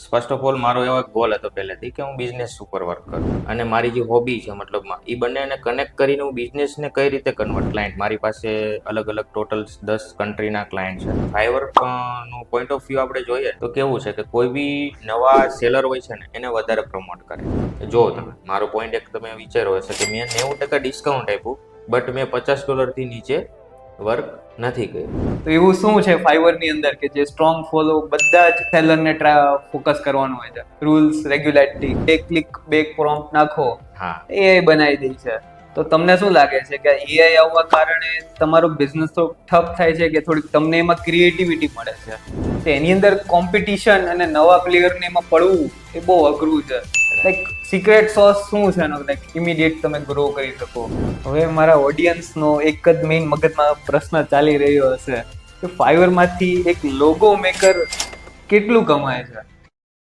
First of all મારો એવો goal હતો પહેલેથી કે હું બિઝનેસ ઉપર વર્ક કરું અને મારી જે હોબી છે મતલબમાં એ બંનેને કનેક્ટ કરીને હું બિઝનેસને કઈ રીતે કન્વર્ટ ક્લાયન્ટ મારી પાસે અલગ અલગ ટોટલ 10 કન્ટ્રીના ક્લાયન્ટ છે. ફાઈવર નું પોઈન્ટ ઓફ વ્યૂ આપણે જોઈએ તો કેવું છે કે કોઈ બી નવા સેલર હોય છે ને એને વધારે પ્રમોટ કરે. જો તમે મારો પોઈન્ટ એક તમે વિચારો હશે કે મેં 90% ડિસ્કાઉન્ટ આપ્યું બટ મેં $50 નીચે વર્ક નથી કર્યું. તો એવું શું છે ફાઈવરની અંદર કે જે સ્ટ્રોંગ ફોલો બધા જ સેલરને ફોકસ કરવાનું હોય છે? રૂલ્સ, રેગ્યુલેટરી, એક ક્લિક બે પ્રોમ્પ્ટ નાખો, હા, એઆઈ બનાવી દે છે. તો તમને શું લાગે છે કે એઆઈ આવવા કારણે તમારો બિઝનેસ તો ઠપ થાય છે કે થોડીક તમને એમાં ક્રિએટિવિટી મળે છે? તો એની અંદર કોમ્પિટિશન અને નવા પ્લેયરને એમાં પડવું એ બહુ અઘરું છે. લાઈક સિક્રેટ સોસ શું છે એનો, લાઈક ઇમિડિયેટ તમે ગ્રો કરી શકો? હવે મારા ઓડિયન્સનો એક જ મેઇન મગજમાં પ્રશ્ન ચાલી રહ્યો હશે કે ફાઈવરમાંથી એક લોગો મેકર કેટલું કમાય છે?